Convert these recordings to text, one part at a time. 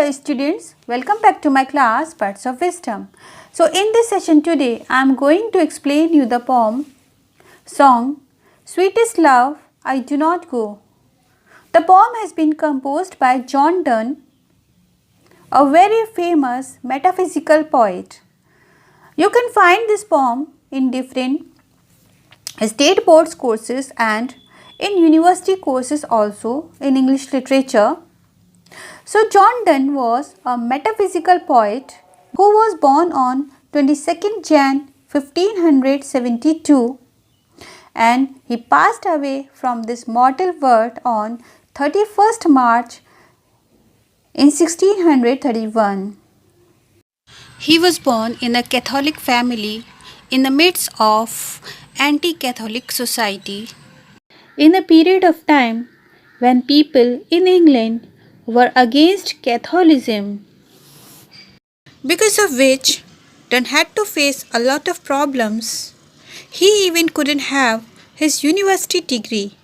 Hello students, welcome back to my class Parts of Wisdom. So in this session today I am going to explain you the poem song Sweetest Love I Do Not Go. The poem has been composed by John Donne, a very famous metaphysical poet. You can find this poem in different state boards courses and in university courses also in English literature. So John Donne was a metaphysical poet who was born on 22nd Jan 1572 and he passed away from this mortal world on 31st March in 1631. He was born in a Catholic family in the midst of anti-Catholic society in a period of time when people in England were against Catholicism, because of which Donne had to face a lot of problems. He even couldn't have his university degree.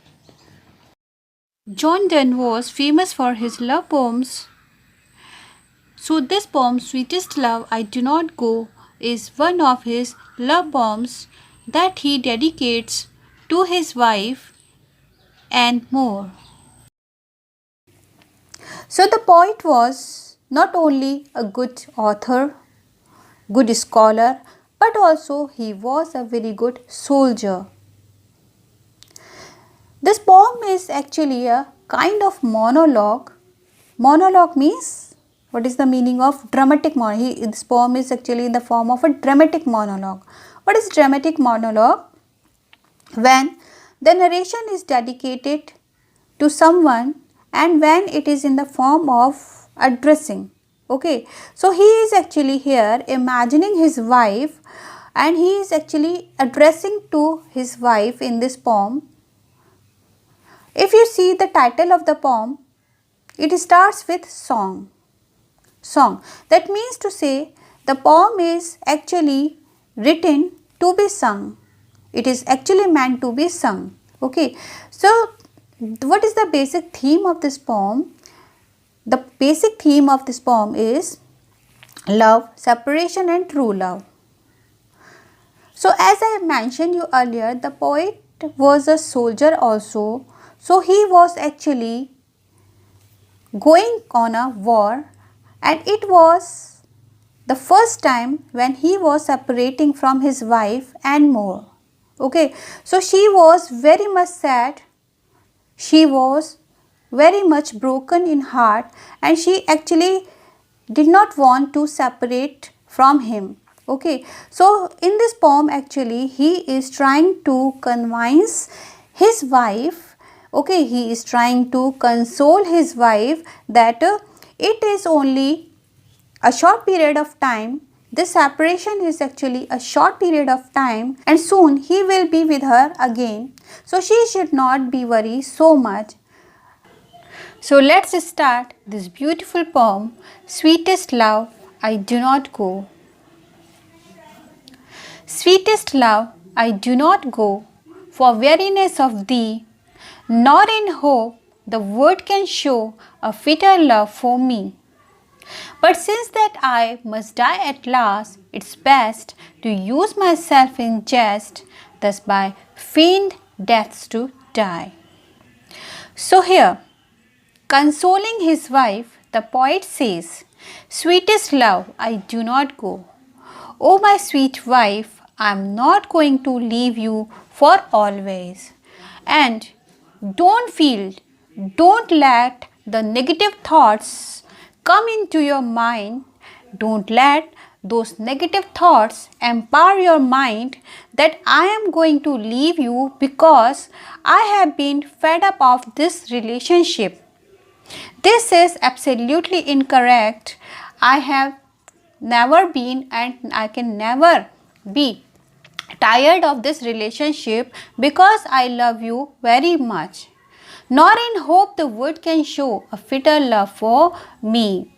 John Donne was famous for his love poems. So this poem, Sweetest Love I Do Not Go, is one of his love poems that he dedicates to his wife and more. So the poet was not only a good author, good scholar, but also he was a very good soldier. This poem is actually a kind of monologue. Monologue means, what is the meaning of dramatic monologue? This poem is actually in the form of a dramatic monologue. What is dramatic monologue? When the narration is dedicated to someone and when it is in the form of addressing. Okay, so he is actually here imagining his wife and he is actually addressing to his wife in this poem. If you see the title of the poem, it starts with song. Song. That means to say the poem is actually written to be sung. It is actually meant to be sung. Okay, so what is the basic theme of this poem? The basic theme of this poem is love, separation and true love. So as I mentioned you earlier, the poet was a soldier also. So he was actually going on a war and it was the first time when he was separating from his wife and more. Okay, so she was very much sad. She was very much broken in heart and she actually did not want to separate from him. Okay, so in this poem actually he is trying to convince his wife. Okay, he is trying to console his wife that it is only a short period of time. This separation is actually a short period of time and soon he will be with her again. So she should not be worried so much. So let's start this beautiful poem, Sweetest Love I Do Not Go. Sweetest love I do not go for weariness of thee, nor in hope the world can show a fitter love for me. But since that I must die at last, it's best to use myself in jest, thus by feigned deaths to die. So here, consoling his wife, the poet says, Sweetest love, I do not go. O my sweet wife, I am not going to leave you for always. And don't let the negative thoughts come into your mind. Don't let those negative thoughts empower your mind that I am going to leave you because I have been fed up of this relationship. This is absolutely incorrect. I have never been and I can never be tired of this relationship because I love you very much. Nor in hope the world can show a fitter love for me.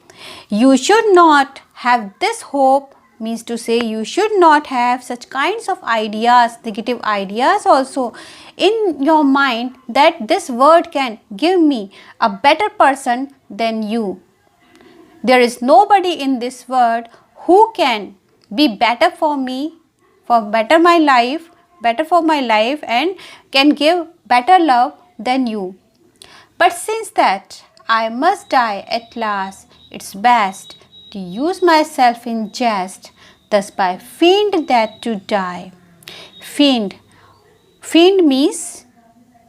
You should not have this hope, means to say you should not have such kinds of ideas, negative ideas also in your mind that this world can give me a better person than you. There is nobody in this world who can be better for me, for better for my life and can give better love than you. But since that I must die at last, it's best to use myself in jest, thus by feigned death to die. Feigned means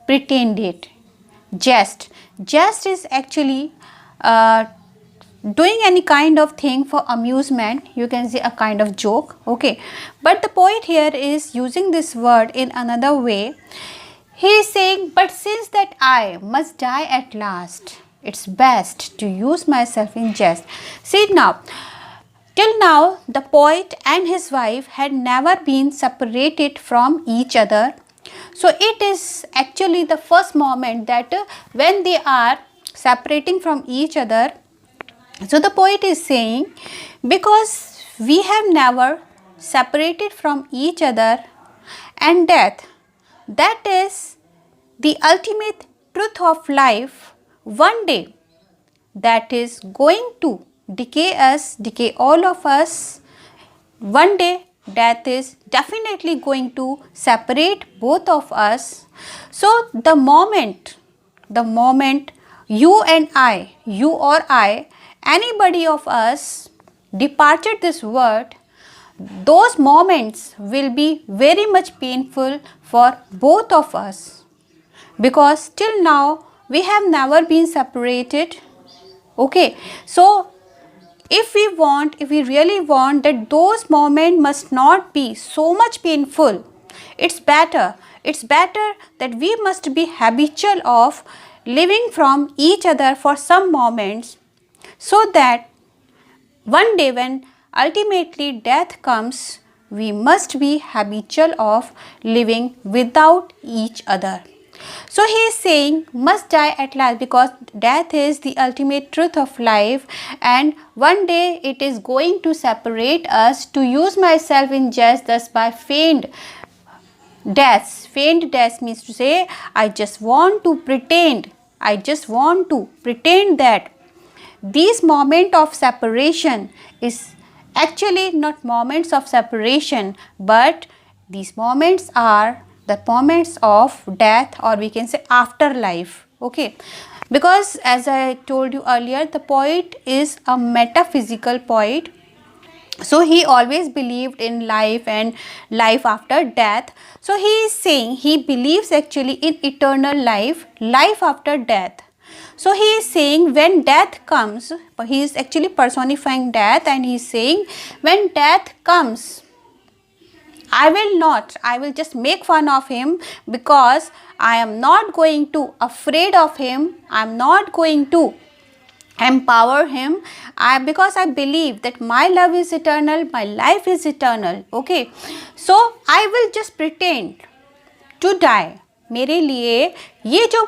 pretended. Jest is actually doing any kind of thing for amusement, you can say a kind of joke, okay. But the poet here is using this word in another way. He is saying, but since that I must die at last, it's best to use myself in jest. See now, till now the poet and his wife had never been separated from each other. So it is actually the first moment that when they are separating from each other. So the poet is saying, because we have never separated from each other, and death, that is the ultimate truth of life, one day that is going to decay all of us. One day death is definitely going to separate both of us. So the moment you or I, anybody of us departed this world, those moments will be very much painful for both of us, because till now we have never been separated, okay. So if we really want that those moments must not be so much painful, it's better that we must be habitual of living from each other for some moments, so that one day when ultimately death comes, we must be habitual of living without each other. So he is saying must die at last, because death is the ultimate truth of life, and one day it is going to separate us. To use myself in jest, thus by feigned death. Feigned death means to say, I just want to pretend that these moments of separation is actually not moments of separation, but these moments are the moments of death, or we can say afterlife, okay. Because as I told you earlier, the poet is a metaphysical poet, so he always believed in life and life after death. So he is saying he believes actually in eternal life after death. So he is saying when death comes, he is actually personifying death, and he is saying when death comes, I will just make fun of him, because I am not going to afraid of him, I am not going to empower him, because I believe that my love is eternal, my life is eternal, okay. So I will just pretend to die. मेरे लिए ये जो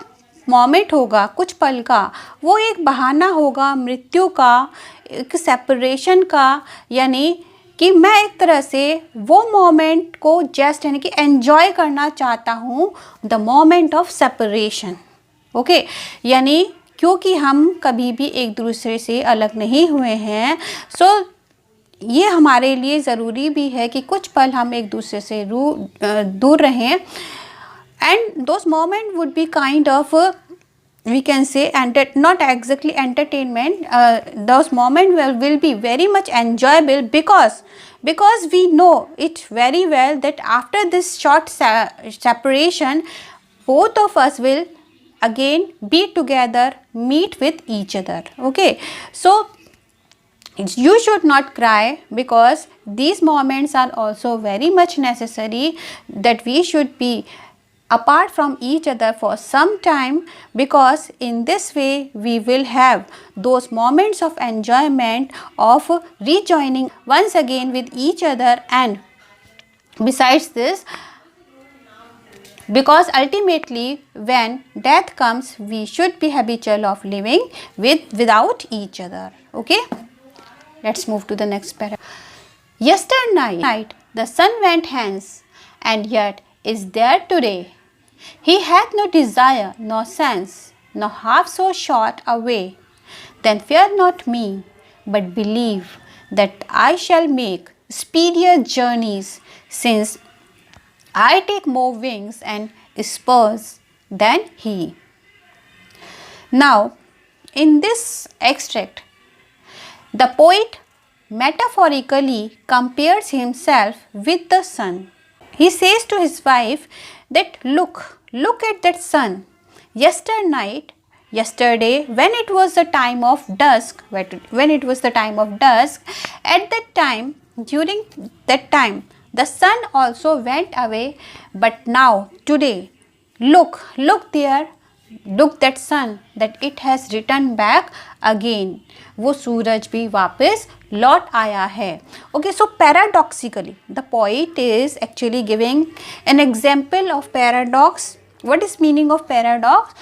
moment होगा कुछ पल का, वो एक बहाना होगा मृत्यु का, एक सेपरेशन का, यानी कि मैं एक तरह से वो मोमेंट को जस्ट यानी कि एन्जॉय करना चाहता हूँ, the moment of separation, okay. यानी क्योंकि हम कभी भी एक दूसरे से अलग नहीं हुए हैं, सो ये हमारे लिए ज़रूरी भी है कि कुछ पल हम एक दूसरे से दूर रहें, and those moments would be kind of we can say not exactly entertainment, those moments will be very much enjoyable, because we know it very well that after this short separation, both of us will again be together, meet with each other, okay. So you should not cry, because these moments are also very much necessary, that we should be apart from each other for some time, because in this way we will have those moments of enjoyment of rejoining once again with each other. And besides this, because ultimately when death comes, we should be habitual of living without each other, okay. Let's move to the next paragraph. Yesternight the sun went hence, and yet is there today. He hath no desire nor sense, nor half so short away. Then fear not me, but believe that I shall make speedier journeys, since I take more wings and spurs than he. Now, in this extract, the poet metaphorically compares himself with the sun. He says to his wife that look at that sun. Yesterday, when it was the time of dusk, at that time, during that time, the sun also went away, but now, today, look there, look that sun, that it has returned back again. वो सूरज भी वापस लौट आया है. Okay, so paradoxically, the poet is actually giving an example of paradox. What is meaning of paradox?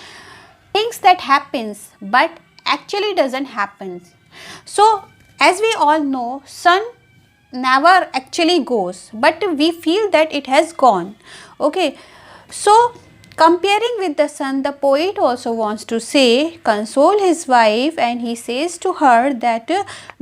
Things that happens but actually doesn't happen. So, as we all know, sun never actually goes, but we feel that it has gone. Okay, so comparing with the sun, the poet also wants to say, console his wife, and he says to her that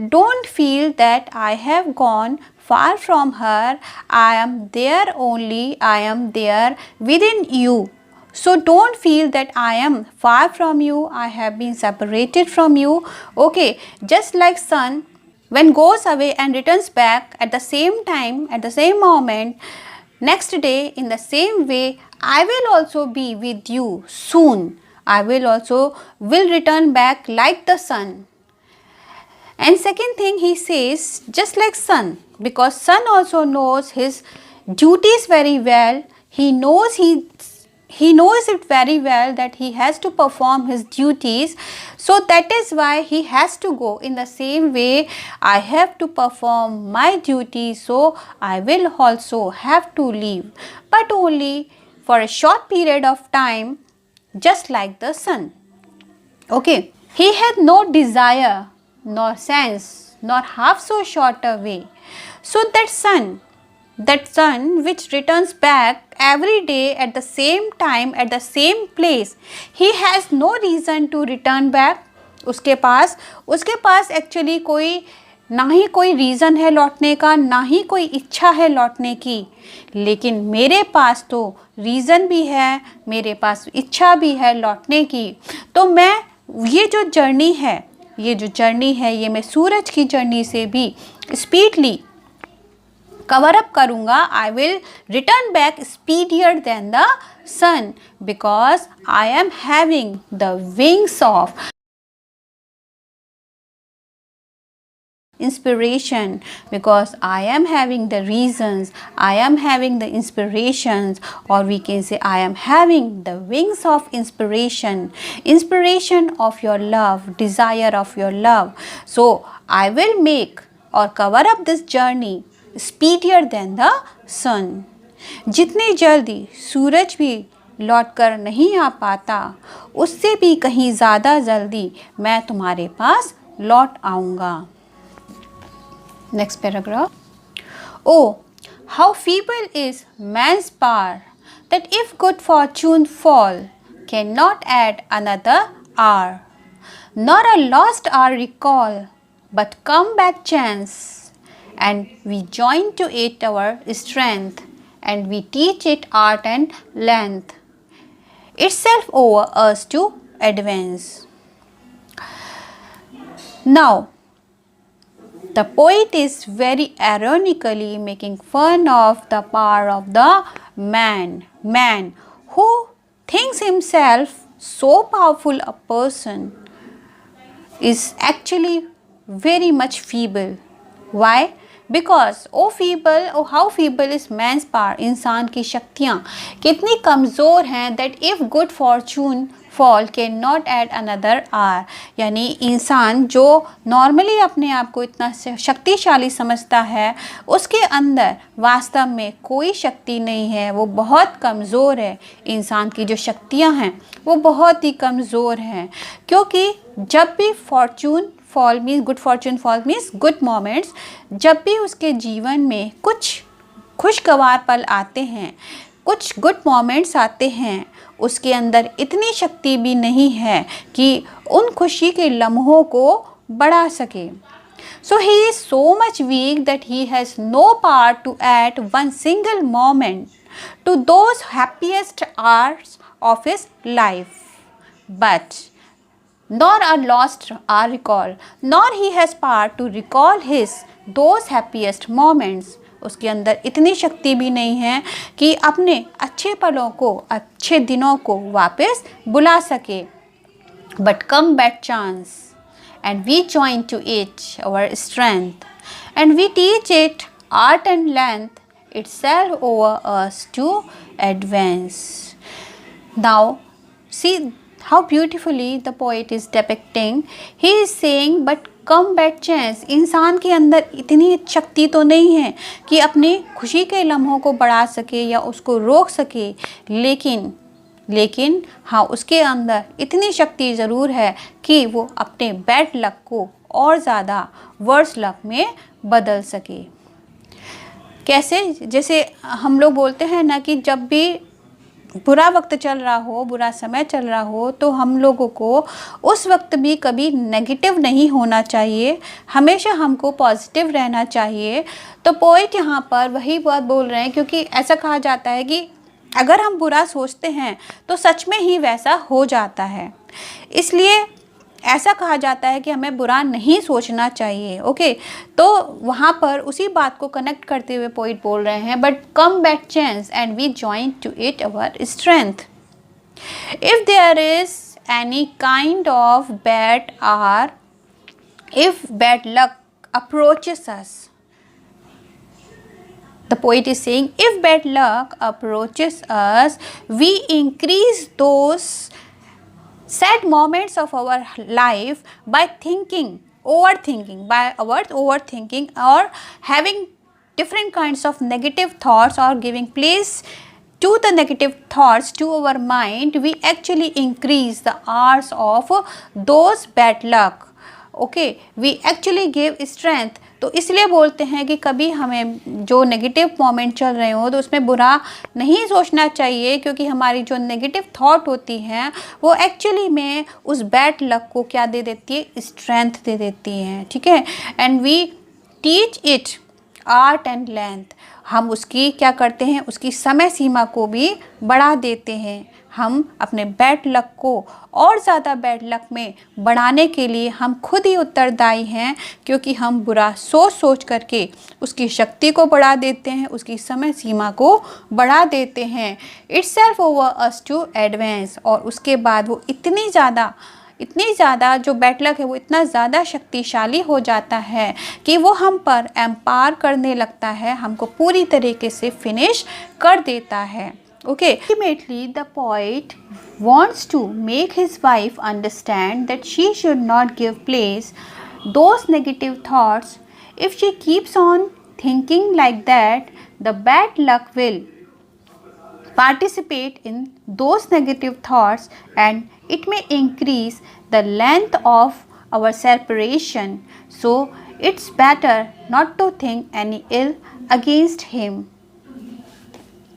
don't feel that I have gone far from her. I am there only, I am there within you. So don't feel that I am far from you, I have been separated from you. Okay, just like sun, when goes away and returns back at the same time, at the same moment, next day, in the same way, I will also be with you soon. I will return back like the sun. And second thing he says, just like sun, because sun also knows his duties very well. He knows it very well that he has to perform his duties. So that is why he has to go. In the same way, I have to perform my duty, so I will also have to leave, but only for a short period of time, just like the sun. Okay, he had no desire, nor sense, nor half so short a way. So that sun which returns back every day at the same time, at the same place, he has no reason to return back. उसके पास actually ना ही कोई reason है लौटने का, ना ही कोई इच्छा है लौटने की. लेकिन मेरे पास तो रीज़न भी है, मेरे पास इच्छा भी है लौटने की. तो मैं ये जो जर्नी है, ये मैं सूरज की जर्नी से भी स्पीडली कवर अप करूँगा. I will return back speedier than the sun, because I am having the wings of inspiration, because I am having the reasons, I am having the inspirations, or we can say I am having the wings of inspiration of your love, desire of your love. So I will make or cover up this journey speedier than the sun. जितने जल्दी सूरज भी लौटकर नहीं आ पाता, उससे भी कहीं ज़्यादा जल्दी मैं तुम्हारे पास लौट आऊँगा. Next paragraph. Oh, how feeble is man's power, that if good fortune fall, cannot add another hour, nor a lost hour recall, but come back chance, and we join to it our strength, and we teach it art and length, itself over us to advance. Now, the poet is very ironically making fun of the power of the man who thinks himself so powerful a person is actually very much feeble. Why? Because how feeble is man's power, इंसान की शक्तियाँ कितनी कमज़ोर हैं, that if good fortune fall cannot add another hour. यानी इंसान जो normally अपने आप को इतना शक्तिशाली समझता है, उसके अंदर वास्तव में कोई शक्ति नहीं है, वो बहुत कमज़ोर है. इंसान की जो शक्तियाँ हैं वो बहुत ही कमज़ोर हैं, क्योंकि जब भी good Fortune fall means good moments, जब भी उसके जीवन में कुछ खुशगवार पल आते हैं, कुछ गुड मोमेंट्स आते हैं, उसके अंदर इतनी शक्ति भी नहीं है कि उन खुशी के लम्हों को बढ़ा सके. So he is so much weak that he has no power to add one single moment to those happiest hours of his life. But nor are lost are recall, nor he has power to recall his those happiest moments. उसके अंदर इतनी शक्ति भी नहीं है कि अपने अच्छे पलों को, अच्छे दिनों को वापस बुला सके. But come bad chance, and we join to it our strength, and we teach it art and length itself over us to advance. Now, see how beautifully the poet is depicting. He is saying, but come bad chance. इंसान के अंदर इतनी शक्ति तो नहीं है कि अपने खुशी के लम्हों को बढ़ा सके या उसको रोक सके, लेकिन हाँ, उसके अंदर इतनी शक्ति ज़रूर है कि वो अपने बैड लक को और ज़्यादा वर्स लक में बदल सके. कैसे? जैसे हम लोग बोलते हैं ना कि जब भी बुरा वक्त चल रहा हो, बुरा समय चल रहा हो, तो हम लोगों को उस वक्त भी कभी नेगेटिव नहीं होना चाहिए, हमेशा हमको पॉजिटिव रहना चाहिए. तो पोइट यहाँ पर वही बात बोल रहे हैं, क्योंकि ऐसा कहा जाता है कि अगर हम बुरा सोचते हैं तो सच में ही वैसा हो जाता है. इसलिए ऐसा कहा जाता है कि हमें बुरा नहीं सोचना चाहिए. ओके, तो वहाँ पर उसी बात को कनेक्ट करते हुए पोइट बोल रहे हैं, but come bad chance and we join to it our strength. If there is any kind of bad are, if bad luck approaches us, the poet is saying, if bad luck approaches us, we increase those sad moments of our life by overthinking or having different kinds of negative thoughts or giving place to the negative thoughts to our mind. We actually increase the hours of those bad luck. Okay, we actually give strength. तो इसलिए बोलते हैं कि कभी हमें जो negative moment चल रहे हो तो उसमें बुरा नहीं सोचना चाहिए, क्योंकि हमारी जो नेगेटिव थॉट होती हैं वो एक्चुअली में उस बैड लक को क्या दे देती है? स्ट्रेंथ दे देती हैं. ठीक है. And we teach it art and length. हम उसकी क्या करते हैं? उसकी समय सीमा को भी बढ़ा देते हैं. हम अपने बैड लक को और ज़्यादा बैड लक में बढ़ाने के लिए हम खुद ही उत्तरदायी हैं, क्योंकि हम बुरा सोच करके उसकी शक्ति को बढ़ा देते हैं, उसकी समय सीमा को बढ़ा देते हैं. Itself over us to advance. और उसके बाद वो इतनी ज़्यादा जो बैड लक है वो इतना ज़्यादा शक्तिशाली हो जाता है कि वो हम पर एम्पावर करने लगता है, हमको पूरी तरीके से फिनिश कर देता है. Okay, ultimately the poet wants to make his wife understand that she should not give place those negative thoughts. If she keeps on thinking like that, the bad luck will participate in those negative thoughts and it may increase the length of our separation. So it's better not to think any ill against him.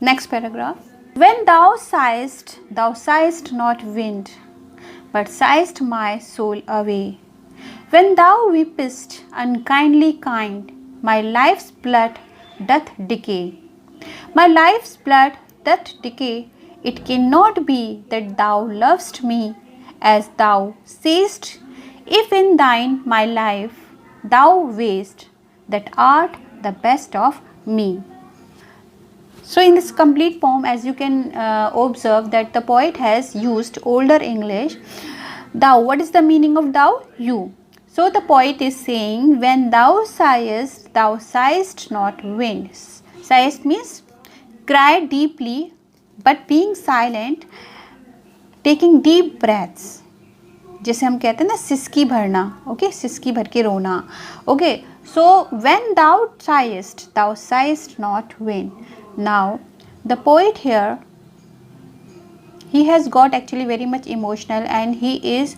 Next paragraph. When thou sighest not wind, but sighest my soul away. When thou weepest unkindly kind, my life's blood doth decay. My life's blood doth decay. It cannot be that thou lovest me as thou sayest, if in thine my life thou waste, that art the best of me. So in this complete poem, as you can observe that the poet has used older English. Thou, what is the meaning of thou? You. So the poet is saying, when thou sighest not wind. Sighest means cry deeply, but being silent, taking deep breaths. जैसे हम कहते हैं ना सिसकी भरना. Okay, सिसकी भर के रोना. Okay, so when thou sighest not wind. Now the poet here, he has got actually very much emotional and he is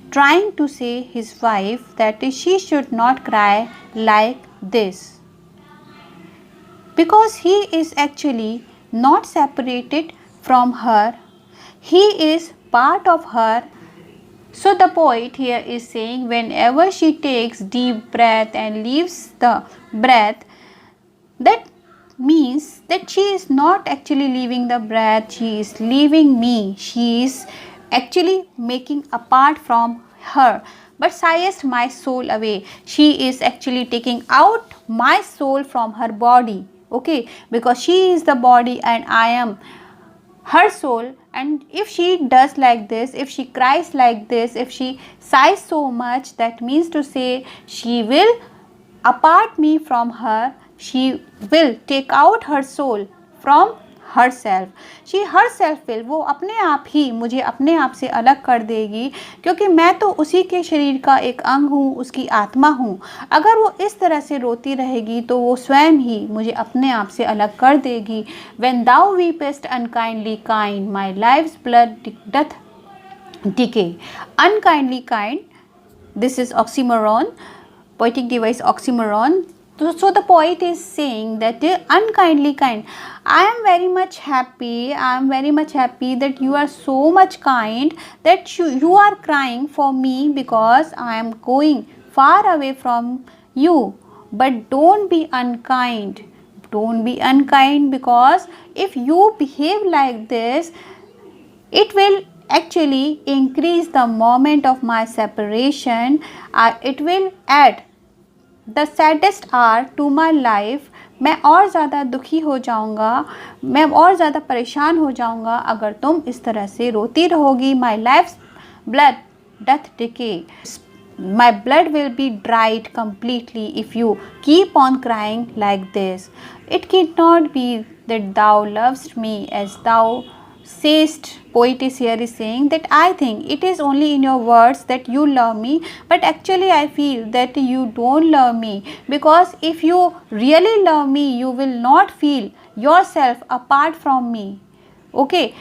trying to say his wife that she should not cry like this, because he is actually not separated from her. He is part of her So the poet here is saying whenever she takes deep breath and leaves the breath, that means that she is not actually leaving the breath, she is leaving me, she is actually making a part from her. But sighest my soul away, she is actually taking out my soul from her body, okay, because she is the body and I am her soul. And if she does like this, if she cries like this, if she sighs so much, that means to say she will apart me from her, she will take out her soul from herself, she herself will, वो अपने आप ही मुझे अपने आप से अलग कर देगी, क्योंकि मैं तो उसी के शरीर का एक अंग हूँ, उसकी आत्मा हूँ। अगर वो इस तरह से रोती रहेगी तो वो स्वयं ही मुझे अपने आप से अलग कर देगी। When thou weepest unkindly kind, my life's blood doth decay. Unkindly kind, this is oxymoron, poetic device oxymoron. So the poet is saying that unkindly kind, I am very much happy, I am very much happy that you are so much kind, that you are crying for me because I am going far away from you. But don't be unkind, don't be unkind, because if you behave like this, it will actually increase the moment of my separation, it will add the saddest hour to my life. मैं और ज़्यादा दुखी हो जाऊँगा, मैं और ज़्यादा परेशान हो जाऊँगा अगर तुम इस तरह से रोती रहोगी। My life's blood doth decay, my blood will be dried completely if you keep on crying like this. It cannot be that thou lovest me as thou sayest. Poet is here is saying that I think it is only in your words that you love me, but actually I feel that you don't love me, because if you really love me, you will not feel yourself apart from me. Okay,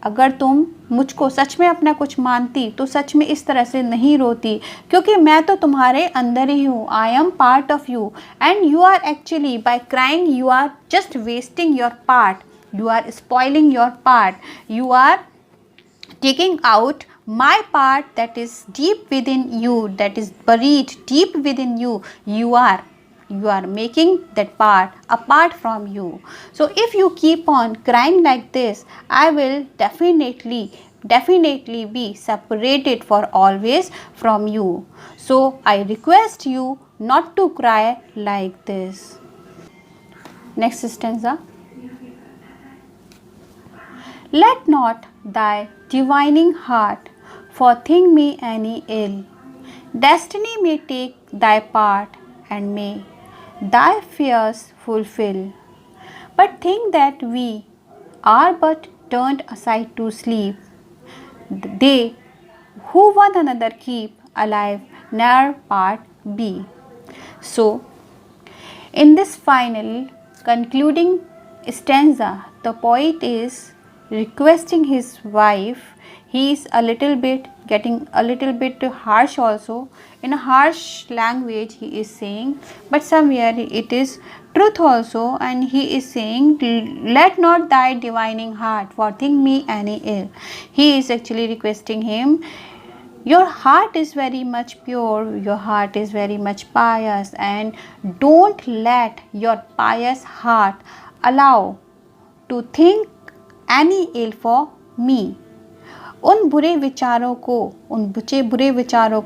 अगर तुम मुझको सच में अपना कुछ मानती तो सच में इस तरह से नहीं रोती, क्योंकि मैं तो तुम्हारे अंदर ही हूँ, I am part of you, and you are actually by crying you are just wasting your part, you are spoiling your part, you are taking out my part that is deep within you, that is buried deep within you, you are making that part apart from you. So if you keep on crying like this, I will definitely be separated for always from you. So I request you not to cry like this. Next stanza. Let not thy divining heart forethink me any ill. Destiny may take thy part, and may thy fears fulfill. But think that we are but turned aside to sleep. They who one another keep alive ne'er part be. So, in this final concluding stanza, the poet is requesting his wife. He is getting a little bit harsh also. In a harsh language he is saying, but somewhere it is truth also, and he is saying, let not thy divining heart forethink me any ill. He is actually requesting him, your heart is very much pure, your heart is very much pious, and don't let your pious heart allow to think any ill for me. उन बुरे विचारों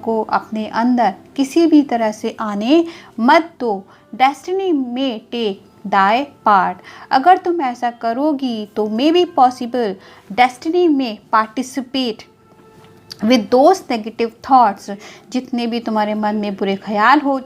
को अपने अंदर किसी भी तरह से आने मत दो। डेस्टिनी में टेक दाई पार्ट, अगर तुम ऐसा करोगी तो मे बी पॉसिबल डेस्टिनी में participate with those negative thoughts, जितने भी तुम्हारे मन में बुरे ख्याल हो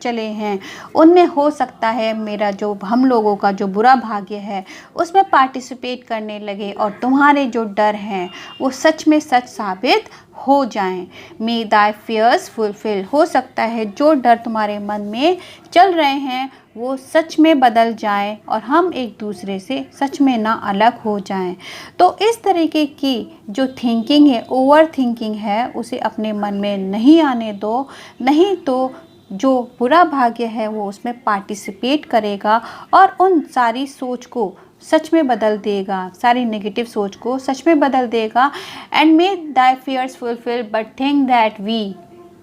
चले हैं उनमें हो सकता है मेरा जो हम लोगों का जो बुरा भाग्य है उसमें पार्टिसिपेट करने लगे और तुम्हारे जो डर हैं वो सच में सच साबित हो जाएं। मे दाई फियर्स फुलफिल, हो सकता है जो डर तुम्हारे मन में चल रहे हैं वो सच में बदल जाएं और हम एक दूसरे से सच में ना अलग हो जाएं। तो इस तरीके की जो थिंकिंग है, ओवर थिंकिंग है, उसे अपने मन में नहीं आने दो, नहीं तो जो बुरा भाग्य है वो उसमें पार्टिसिपेट करेगा और उन सारी सोच को सच में बदल देगा, सारी नेगेटिव सोच को सच में बदल देगा। And may thy fears fulfil but think that we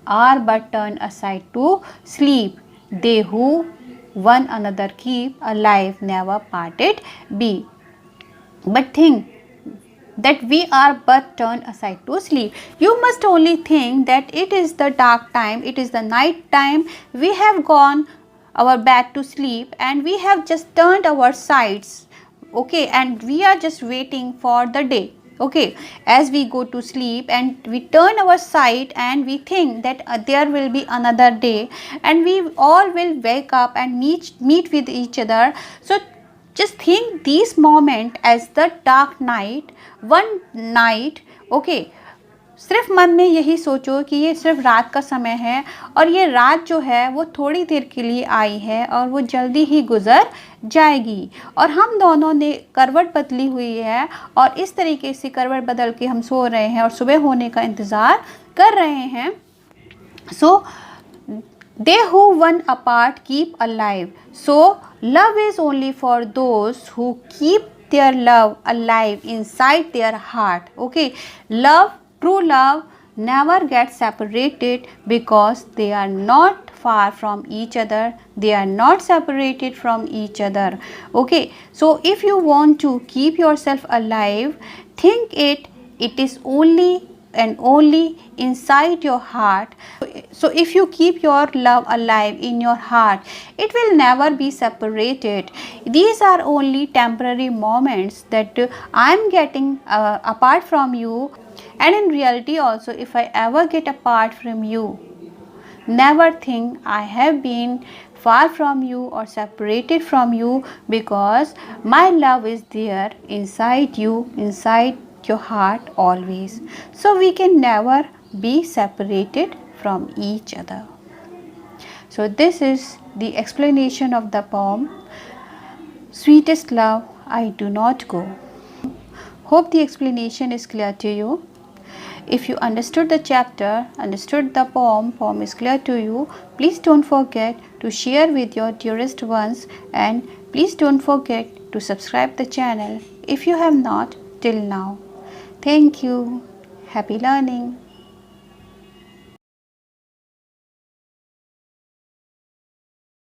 are but turn aside to sleep, they who one another keep a life never parted be, but think that we are but turned aside to sleep. You must only think that it is the dark time, it is the night time, we have gone our back to sleep and we have just turned our sides, okay, and we are just waiting for the day, okay. As we go to sleep and we turn our side and we think that there will be another day and we all will wake up and meet with each other. So just think these moment as the dark night, one night, okay. सिर्फ मन में यही सोचो कि ये सिर्फ रात का समय है और ये रात जो है वो थोड़ी देर के लिए आई है और वो जल्दी ही गुजर जाएगी। और हम दोनों ने करवट बदली हुई है और इस तरीके से करवट बदल के हम सो रहे हैं और सुबह होने का इंतज़ार कर रहे हैं। सो they who one apart keep alive. So love is only for those who keep their love alive inside their heart, okay. Love, true love never gets separated because they are not far from each other, they are not separated from each other, okay. So if you want to keep yourself alive, think it is only and only inside your heart. So if you keep your love alive in your heart, it will never be separated. These are only temporary moments that I am getting apart from you, and in reality also if I ever get apart from you, never think I have been far from you or separated from you, because my love is there inside you, inside your heart always. So we can never be separated from each other. So this is the explanation of the poem Sweetest Love I Do Not Go. Hope the explanation is clear to you. If you understood the chapter, understood the poem is clear to you, please don't forget to share with your dearest ones, and please don't forget to subscribe the channel if you have not till now. Thank you. Happy learning.